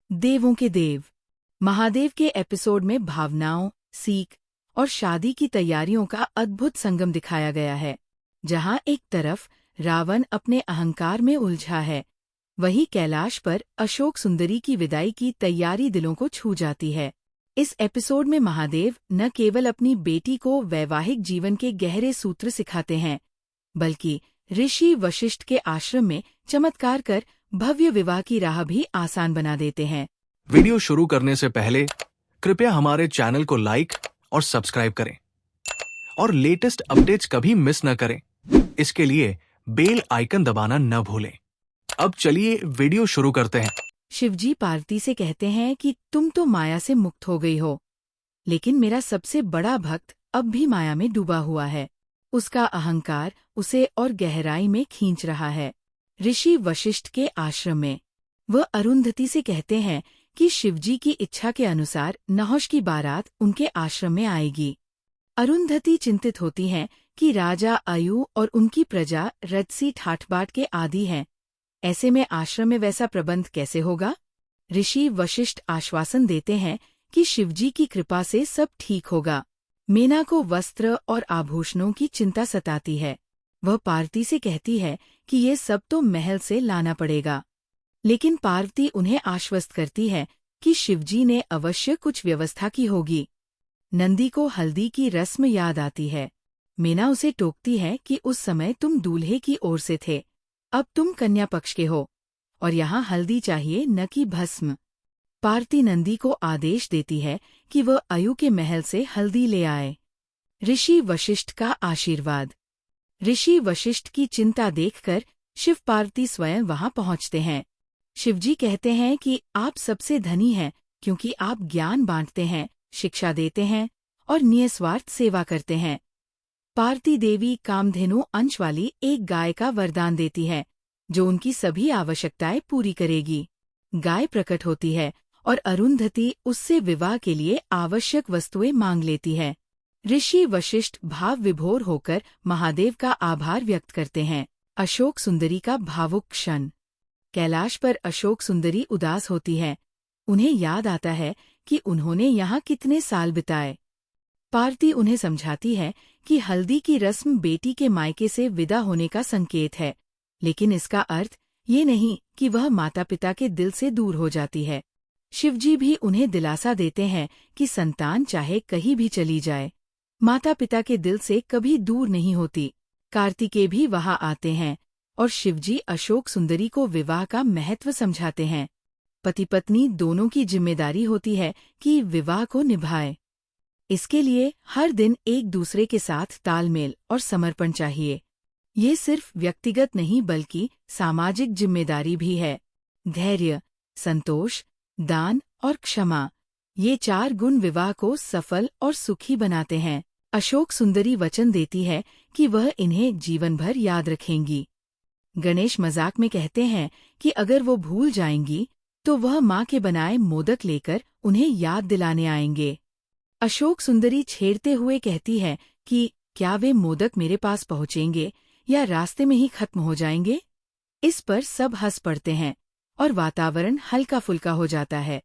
देवों के देव महादेव के एपिसोड में भावनाओं, सीख और शादी की तैयारियों का अद्भुत संगम दिखाया गया है। जहां एक तरफ रावण अपने अहंकार में उलझा है, वहीं कैलाश पर अशोक सुंदरी की विदाई की तैयारी दिलों को छू जाती है। इस एपिसोड में महादेव न केवल अपनी बेटी को वैवाहिक जीवन के गहरे सूत्र सिखाते हैं, बल्कि ऋषि वशिष्ठ के आश्रम में चमत्कार कर भव्य विवाह की राह भी आसान बना देते हैं। वीडियो शुरू करने से पहले कृपया हमारे चैनल को लाइक और सब्सक्राइब करें और लेटेस्ट अपडेट्स कभी मिस न करें। इसके लिए बेल आइकन दबाना न भूलें। अब चलिए वीडियो शुरू करते हैं। शिवजी पार्वती से कहते हैं कि तुम तो माया से मुक्त हो गई हो, लेकिन मेरा सबसे बड़ा भक्त अब भी माया में डूबा हुआ है। उसका अहंकार उसे और गहराई में खींच रहा है। ऋषि वशिष्ठ के आश्रम में वह अरुंधति से कहते हैं कि शिवजी की इच्छा के अनुसार नहुष की बारात उनके आश्रम में आएगी। अरुंधति चिंतित होती हैं कि राजा आयु और उनकी प्रजा रजसी ठाठबाट के आदी हैं। ऐसे में आश्रम में वैसा प्रबंध कैसे होगा? ऋषि वशिष्ठ आश्वासन देते हैं कि शिवजी की कृपा से सब ठीक होगा। मीना को वस्त्र और आभूषणों की चिंता सताती है। वह पार्वती से कहती है कि ये सब तो महल से लाना पड़ेगा, लेकिन पार्वती उन्हें आश्वस्त करती है कि शिवजी ने अवश्य कुछ व्यवस्था की होगी। नंदी को हल्दी की रस्म याद आती है। मीना उसे टोकती है कि उस समय तुम दूल्हे की ओर से थे, अब तुम कन्या पक्ष के हो और यहाँ हल्दी चाहिए न कि भस्म। पार्वती नंदी को आदेश देती है कि वह आयु के महल से हल्दी ले आए। ऋषि वशिष्ठ का आशीर्वाद। ऋषि वशिष्ठ की चिंता देखकर शिव पार्वती स्वयं वहां पहुंचते हैं। शिवजी कहते हैं कि आप सबसे धनी हैं क्योंकि आप ज्ञान बांटते हैं, शिक्षा देते हैं और निस्वार्थ सेवा करते हैं। पार्वती देवी कामधेनु अंश वाली एक गाय का वरदान देती है जो उनकी सभी आवश्यकताएं पूरी करेगी। गाय प्रकट होती है और अरुंधति उससे विवाह के लिए आवश्यक वस्तुएं मांग लेती है। ऋषि वशिष्ठ भाव विभोर होकर महादेव का आभार व्यक्त करते हैं। अशोक सुंदरी का भावुक क्षण। कैलाश पर अशोक सुंदरी उदास होती है। उन्हें याद आता है कि उन्होंने यहाँ कितने साल बिताए। पार्वती उन्हें समझाती है कि हल्दी की रस्म बेटी के मायके से विदा होने का संकेत है, लेकिन इसका अर्थ ये नहीं कि वह माता पिता के दिल से दूर हो जाती है। शिवजी भी उन्हें दिलासा देते हैं कि संतान चाहे कहीं भी चली जाए, माता पिता के दिल से कभी दूर नहीं होती। कार्तिकेय भी वहां आते हैं और शिवजी अशोक सुंदरी को विवाह का महत्व समझाते हैं। पति पत्नी दोनों की जिम्मेदारी होती है कि विवाह को निभाए। इसके लिए हर दिन एक दूसरे के साथ तालमेल और समर्पण चाहिए। ये सिर्फ व्यक्तिगत नहीं बल्कि सामाजिक जिम्मेदारी भी है। धैर्य, संतोष, दान और क्षमा, ये 4 गुण विवाह को सफल और सुखी बनाते हैं। अशोक सुंदरी वचन देती है कि वह इन्हें जीवन भर याद रखेंगी। गणेश मजाक में कहते हैं कि अगर वो भूल जाएंगी तो वह माँ के बनाए मोदक लेकर उन्हें याद दिलाने आएंगे। अशोक सुंदरी छेड़ते हुए कहती है कि क्या वे मोदक मेरे पास पहुँचेंगे या रास्ते में ही खत्म हो जाएंगे? इस पर सब हंस पड़ते हैं और वातावरण हल्का फुल्का हो जाता है।